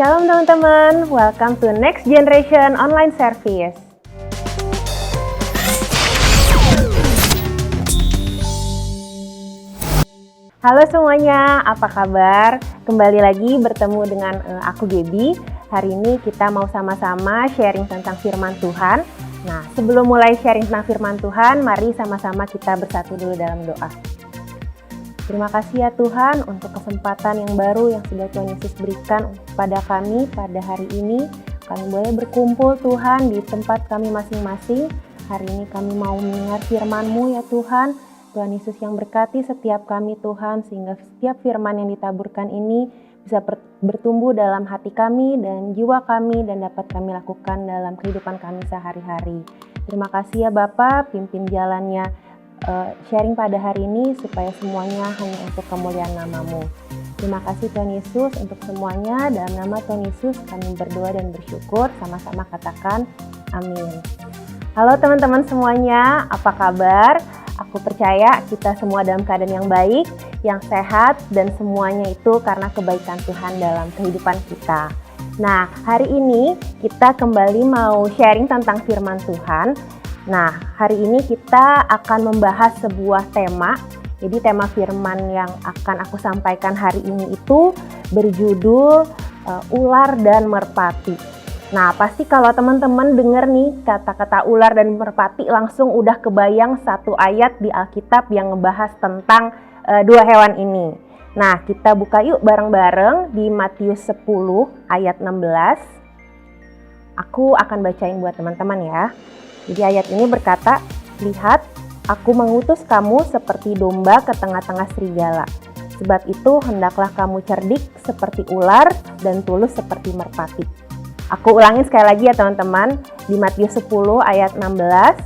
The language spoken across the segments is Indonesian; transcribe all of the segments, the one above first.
Shalom teman-teman, welcome to Next Generation Online Service. Halo semuanya, apa kabar? Kembali lagi bertemu dengan aku Gaby. Hari ini kita mau sama-sama sharing tentang firman Tuhan. Nah, sebelum mulai sharing tentang firman Tuhan, mari sama-sama kita bersatu dulu dalam doa. Terima kasih ya Tuhan untuk kesempatan yang baru yang sudah Tuhan Yesus berikan kepada kami pada hari ini. Kami boleh berkumpul Tuhan di tempat kami masing-masing. Hari ini kami mau mendengar firman-Mu ya Tuhan. Tuhan Yesus yang berkati setiap kami Tuhan, sehingga setiap firman yang ditaburkan ini bisa bertumbuh dalam hati kami dan jiwa kami dan dapat kami lakukan dalam kehidupan kami sehari-hari. Terima kasih ya Bapa, pimpin jalannya sharing pada hari ini supaya semuanya hanya untuk kemuliaan nama-Mu. Terima kasih Tuhan Yesus untuk semuanya. Dalam nama Tuhan Yesus kami berdoa dan bersyukur. Sama-sama katakan amin. Halo teman-teman semuanya, apa kabar? Aku percaya kita semua dalam keadaan yang baik, yang sehat, dan semuanya itu karena kebaikan Tuhan dalam kehidupan kita. Nah, hari ini kita kembali mau sharing tentang firman Tuhan. Nah, hari ini kita akan membahas sebuah tema. Jadi tema firman yang akan aku sampaikan hari ini itu berjudul ular dan merpati. Nah, pasti kalau teman-teman dengar nih kata-kata ular dan merpati langsung udah kebayang satu ayat di Alkitab yang ngebahas tentang dua hewan ini. Nah, kita buka yuk bareng-bareng di Matius 10 ayat 16. Aku akan bacain buat teman-teman ya. Jadi ayat ini berkata, "Lihat, aku mengutus kamu seperti domba ke tengah-tengah serigala. Sebab itu hendaklah kamu cerdik seperti ular dan tulus seperti merpati." Aku ulangin sekali lagi ya teman-teman, di Matius 10 ayat 16.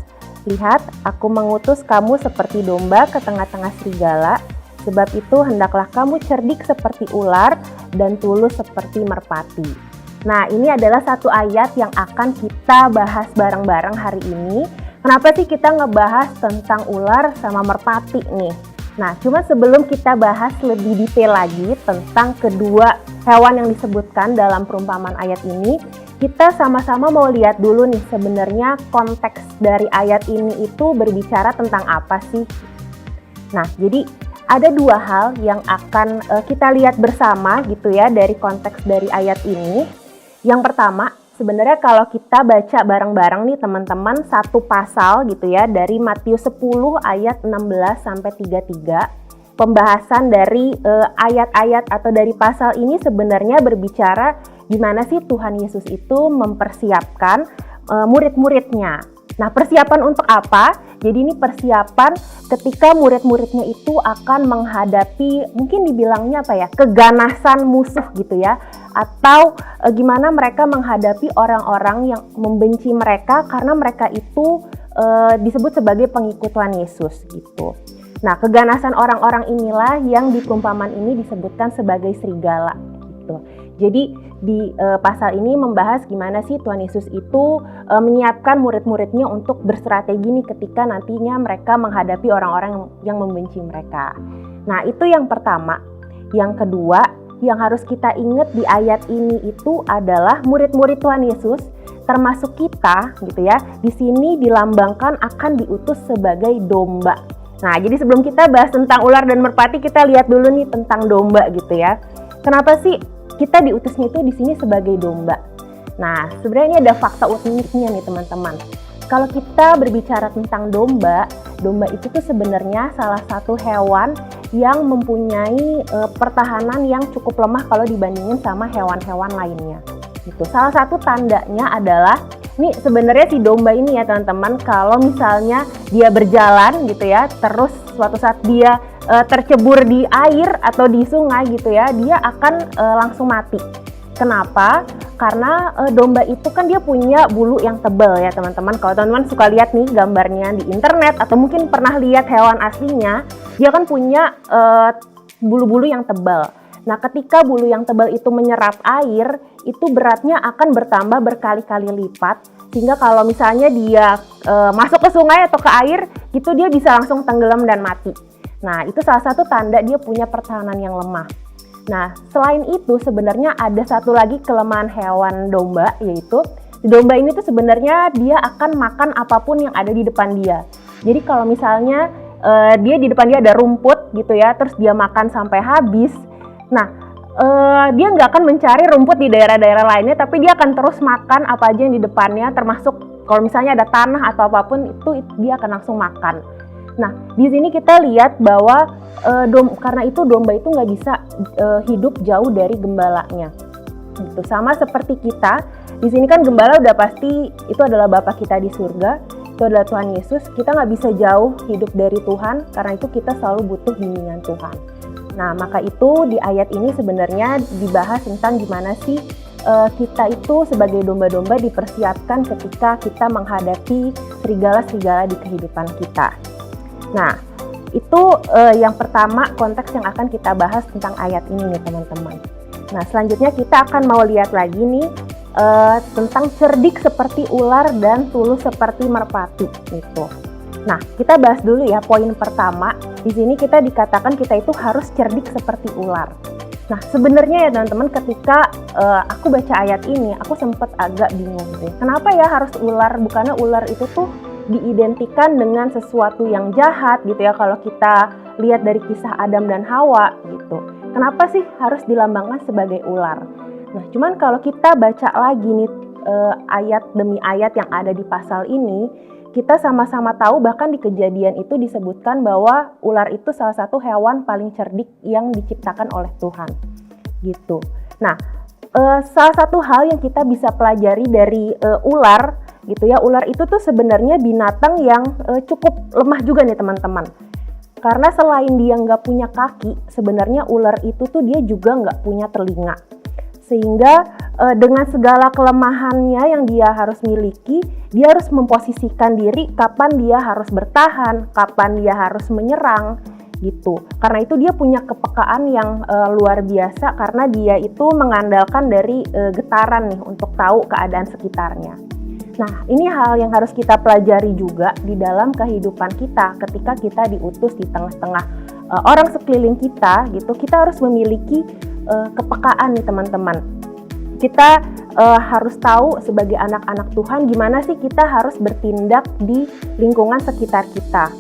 "Lihat, aku mengutus kamu seperti domba ke tengah-tengah serigala. Sebab itu hendaklah kamu cerdik seperti ular dan tulus seperti merpati." Nah, ini adalah satu ayat yang akan kita bahas bareng-bareng hari ini. Kenapa sih kita ngebahas tentang ular sama merpati nih? Nah, cuma sebelum kita bahas lebih detail lagi tentang kedua hewan yang disebutkan dalam perumpamaan ayat ini, kita sama-sama mau lihat dulu nih sebenarnya konteks dari ayat ini itu berbicara tentang apa sih? Nah, jadi ada dua hal yang akan kita lihat bersama gitu ya dari konteks dari ayat ini. Yang pertama, sebenarnya kalau kita baca bareng-bareng nih teman-teman satu pasal gitu ya dari Matius 10 ayat 16 sampai 33. Pembahasan dari ayat-ayat atau dari pasal ini sebenarnya berbicara gimana sih Tuhan Yesus itu mempersiapkan murid-muridnya. Nah, persiapan untuk apa? Jadi ini persiapan ketika murid-muridnya itu akan menghadapi, mungkin dibilangnya apa ya, keganasan musuh gitu ya. Atau gimana mereka menghadapi orang-orang yang membenci mereka karena mereka itu disebut sebagai pengikut Tuhan Yesus gitu. Nah, keganasan orang-orang inilah yang di perumpamaan ini disebutkan sebagai serigala gitu. Jadi di pasal ini membahas gimana sih Tuhan Yesus itu menyiapkan murid-muridnya untuk berstrategi nih ketika nantinya mereka menghadapi orang-orang yang membenci mereka. Nah, itu yang pertama. Yang kedua, yang harus kita ingat di ayat ini itu adalah murid-murid Tuhan Yesus termasuk kita gitu ya. Di sini dilambangkan akan diutus sebagai domba. Nah, jadi sebelum kita bahas tentang ular dan merpati, kita lihat dulu nih tentang domba gitu ya. Kenapa sih kita diutusnya itu di sini sebagai domba? Nah, sebenarnya ini ada fakta uniknya nih teman-teman. Kalau kita berbicara tentang domba, domba itu tuh sebenarnya salah satu hewan yang mempunyai pertahanan yang cukup lemah kalau dibandingin sama hewan-hewan lainnya. Gitu. Salah satu tandanya adalah nih sebenarnya si domba ini ya teman-teman, kalau misalnya dia berjalan gitu ya, terus suatu saat dia tercebur di air atau di sungai gitu ya, dia akan langsung mati. Kenapa? Karena domba itu kan dia punya bulu yang tebal ya teman-teman. Kalau teman-teman suka lihat nih gambarnya di internet atau mungkin pernah lihat hewan aslinya, dia kan punya bulu-bulu yang tebal. Nah, ketika bulu yang tebal itu menyerap air, itu beratnya akan bertambah berkali-kali lipat. Sehingga kalau misalnya dia masuk ke sungai atau ke air, gitu dia bisa langsung tenggelam dan mati. Nah, itu salah satu tanda dia punya pertahanan yang lemah. Nah, selain itu sebenarnya ada satu lagi kelemahan hewan domba, yaitu domba ini tuh sebenarnya dia akan makan apapun yang ada di depan dia. Jadi kalau misalnya dia di depan dia ada rumput gitu ya, terus dia makan sampai habis. Nah, dia nggak akan mencari rumput di daerah-daerah lainnya, tapi dia akan terus makan apa aja yang di depannya, termasuk kalau misalnya ada tanah atau apapun itu dia akan langsung makan. Nah, di sini kita lihat bahwa karena itu domba itu nggak bisa hidup jauh dari gembalanya. Gitu. Sama seperti kita, di sini kan gembala udah pasti itu adalah Bapa kita di surga, itu adalah Tuhan Yesus. Kita nggak bisa jauh hidup dari Tuhan, karena itu kita selalu butuh bimbingan Tuhan. Nah, maka itu di ayat ini sebenarnya dibahas tentang gimana sih kita itu sebagai domba-domba dipersiapkan ketika kita menghadapi serigala-serigala di kehidupan kita. Nah, itu yang pertama konteks yang akan kita bahas tentang ayat ini nih teman-teman. Nah, selanjutnya kita akan mau lihat lagi nih tentang cerdik seperti ular dan tulus seperti merpati gitu. Nah, kita bahas dulu ya poin pertama. Di sini kita dikatakan kita itu harus cerdik seperti ular. Nah, sebenarnya ya teman-teman, ketika aku baca ayat ini, aku sempat agak bingung deh. Kenapa ya harus ular? Bukannya ular itu tuh diidentikan dengan sesuatu yang jahat gitu ya, kalau kita lihat dari kisah Adam dan Hawa gitu. Kenapa sih harus dilambangkan sebagai ular? Nah, cuman kalau kita baca lagi nih ayat demi ayat yang ada di pasal ini, kita sama-sama tahu bahkan di Kejadian itu disebutkan bahwa ular itu salah satu hewan paling cerdik yang diciptakan oleh Tuhan gitu. Nah, salah satu hal yang kita bisa pelajari dari ular gitu ya, ular itu tuh sebenarnya binatang yang cukup lemah juga nih teman-teman. Karena selain dia nggak punya kaki, sebenarnya ular itu tuh dia juga nggak punya telinga. Sehingga dengan segala kelemahannya yang dia harus miliki, dia harus memposisikan diri kapan dia harus bertahan, kapan dia harus menyerang gitu. Karena itu dia punya kepekaan yang luar biasa, karena dia itu mengandalkan dari getaran nih untuk tahu keadaan sekitarnya. Nah, ini hal yang harus kita pelajari juga di dalam kehidupan kita ketika kita diutus di tengah-tengah orang sekeliling kita gitu. Kita harus memiliki kepekaan nih teman-teman. Kita harus tahu sebagai anak-anak Tuhan gimana sih kita harus bertindak di lingkungan sekitar kita.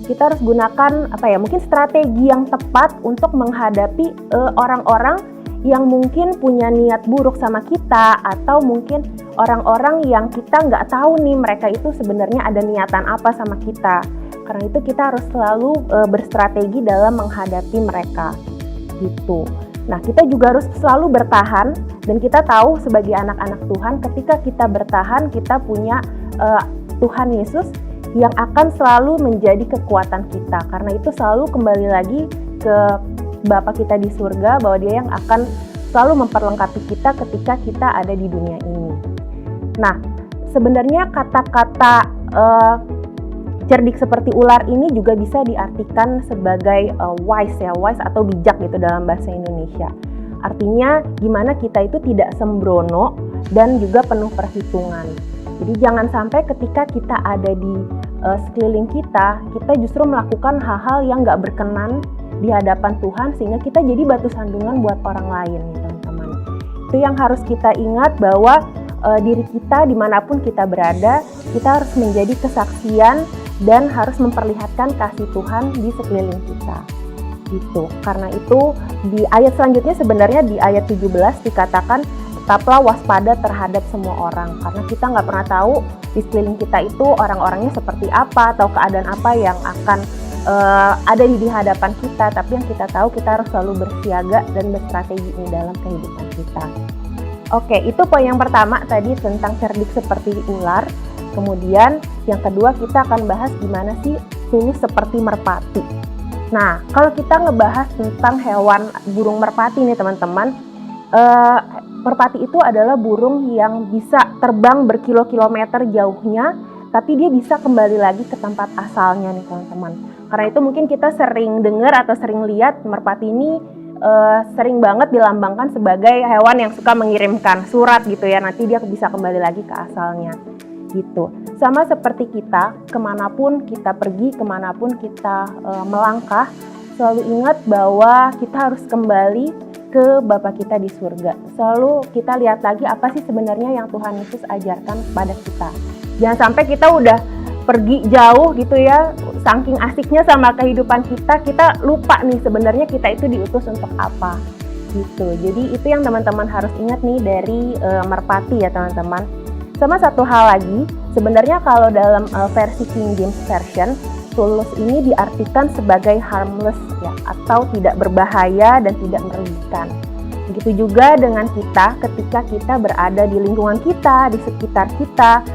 Kita harus gunakan mungkin strategi yang tepat untuk menghadapi orang-orang yang mungkin punya niat buruk sama kita, atau mungkin orang-orang yang kita nggak tahu nih mereka itu sebenarnya ada niatan apa sama kita. Karena itu kita harus selalu berstrategi dalam menghadapi mereka gitu. Nah, kita juga harus selalu bertahan, dan kita tahu sebagai anak-anak Tuhan ketika kita bertahan kita punya Tuhan Yesus yang akan selalu menjadi kekuatan kita. Karena itu selalu kembali lagi ke Bapa kita di surga, bahwa dia yang akan selalu memperlengkapi kita ketika kita ada di dunia ini. Nah, sebenarnya kata-kata cerdik seperti ular ini juga bisa diartikan sebagai wise atau bijak gitu dalam bahasa Indonesia. Artinya gimana kita itu tidak sembrono dan juga penuh perhitungan. Jadi jangan sampai ketika kita ada di sekeliling kita justru melakukan hal-hal yang gak berkenan di hadapan Tuhan, sehingga kita jadi batu sandungan buat orang lain, teman-teman. Itu yang harus kita ingat, bahwa diri kita dimanapun kita berada, kita harus menjadi kesaksian dan harus memperlihatkan kasih Tuhan di sekeliling kita. Gitu. Karena itu di ayat selanjutnya sebenarnya di ayat 17 dikatakan tetaplah waspada terhadap semua orang, karena kita nggak pernah tahu di sekeliling kita itu orang-orangnya seperti apa atau keadaan apa yang akan ada di hadapan kita. Tapi yang kita tahu, kita harus selalu bersiaga dan berstrategi di dalam kehidupan kita. Oke, itu poin yang pertama tadi tentang cerdik seperti ular. Kemudian yang kedua kita akan bahas gimana sih tulus seperti merpati. Nah, kalau kita ngebahas tentang hewan burung merpati nih teman-teman, merpati itu adalah burung yang bisa terbang berkilo-kilometer jauhnya, tapi dia bisa kembali lagi ke tempat asalnya nih teman-teman. Karena itu mungkin kita sering dengar atau sering lihat merpati ini sering banget dilambangkan sebagai hewan yang suka mengirimkan surat gitu ya, nanti dia bisa kembali lagi ke asalnya gitu. Sama seperti kita, kemanapun kita pergi, kemanapun kita melangkah, selalu ingat bahwa kita harus kembali ke Bapa kita di surga. Selalu kita lihat lagi apa sih sebenarnya yang Tuhan Yesus ajarkan kepada kita. Jangan sampai kita udah pergi jauh gitu ya, saking asiknya sama kehidupan kita lupa nih sebenarnya kita itu diutus untuk apa gitu. Jadi itu yang teman-teman harus ingat nih dari Merpati ya teman-teman. Sama satu hal lagi, sebenarnya kalau dalam versi King James Version, tulus ini diartikan sebagai harmless ya, atau tidak berbahaya dan tidak merugikan. Begitu juga dengan kita ketika kita berada di lingkungan kita, di sekitar kita,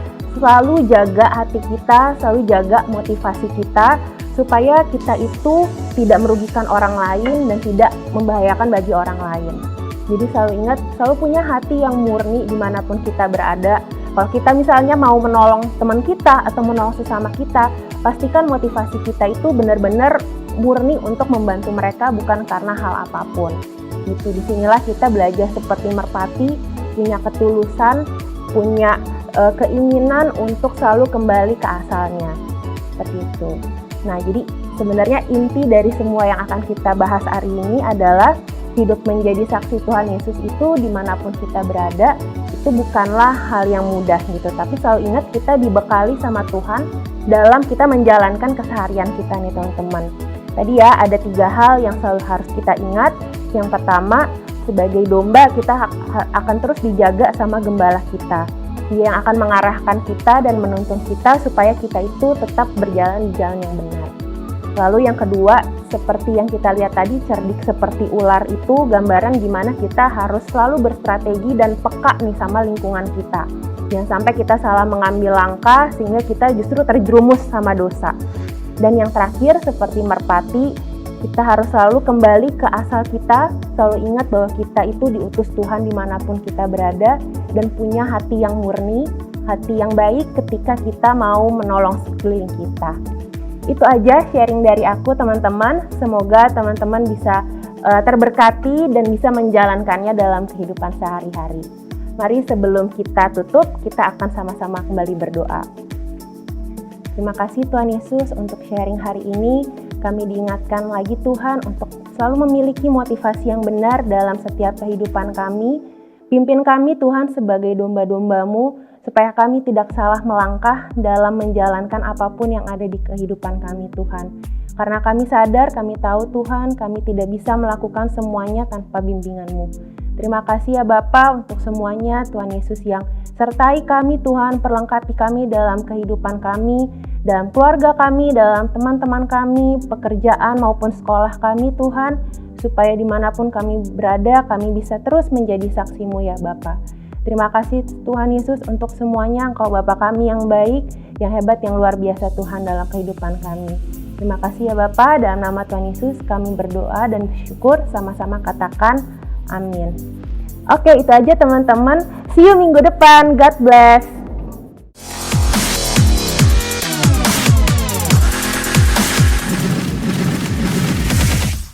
selalu jaga hati kita, selalu jaga motivasi kita supaya kita itu tidak merugikan orang lain dan tidak membahayakan bagi orang lain. Jadi selalu ingat, selalu punya hati yang murni dimanapun kita berada. Kalau kita misalnya mau menolong teman kita atau menolong sesama kita, pastikan motivasi kita itu benar-benar murni untuk membantu mereka, bukan karena hal apapun. Gitu. Disinilah kita belajar seperti Merpati, punya ketulusan, punya keinginan untuk selalu kembali ke asalnya. Seperti itu. Nah, jadi sebenarnya inti dari semua yang akan kita bahas hari ini adalah hidup menjadi saksi Tuhan Yesus itu dimanapun kita berada, itu bukanlah hal yang mudah gitu. Tapi selalu ingat kita dibekali sama Tuhan dalam kita menjalankan keseharian kita nih teman-teman. Tadi ya ada 3 hal yang selalu harus kita ingat. Yang pertama, sebagai domba kita akan terus dijaga sama gembala kita. Dia yang akan mengarahkan kita dan menuntun kita supaya kita itu tetap berjalan di jalan yang benar. Lalu yang kedua, seperti yang kita lihat tadi, cerdik seperti ular itu gambaran gimana kita harus selalu berstrategi dan peka nih sama lingkungan kita. Jangan sampai kita salah mengambil langkah sehingga kita justru terjerumus sama dosa. Dan yang terakhir, seperti Merpati, kita harus selalu kembali ke asal kita, selalu ingat bahwa kita itu diutus Tuhan dimanapun kita berada dan punya hati yang murni, hati yang baik ketika kita mau menolong sekeliling kita. Itu aja sharing dari aku teman-teman, semoga teman-teman bisa terberkati dan bisa menjalankannya dalam kehidupan sehari-hari. Mari sebelum kita tutup, kita akan sama-sama kembali berdoa. Terima kasih Tuhan Yesus untuk sharing hari ini. Kami diingatkan lagi Tuhan untuk selalu memiliki motivasi yang benar dalam setiap kehidupan kami. Pimpin kami Tuhan sebagai domba-domba-Mu, supaya kami tidak salah melangkah dalam menjalankan apapun yang ada di kehidupan kami Tuhan. Karena kami sadar, kami tahu Tuhan, kami tidak bisa melakukan semuanya tanpa bimbingan-Mu. Terima kasih ya Bapa untuk semuanya, Tuhan Yesus yang sertai kami Tuhan, perlengkapi kami dalam kehidupan kami, dalam keluarga kami, dalam teman-teman kami, pekerjaan maupun sekolah kami Tuhan, supaya dimanapun kami berada, kami bisa terus menjadi saksi-Mu ya Bapa. Terima kasih Tuhan Yesus untuk semuanya, Engkau Bapa kami yang baik, yang hebat, yang luar biasa Tuhan dalam kehidupan kami. Terima kasih ya Bapa, dalam nama Tuhan Yesus kami berdoa dan bersyukur, sama-sama katakan amin. Oke, itu aja teman-teman. See you minggu depan. God bless.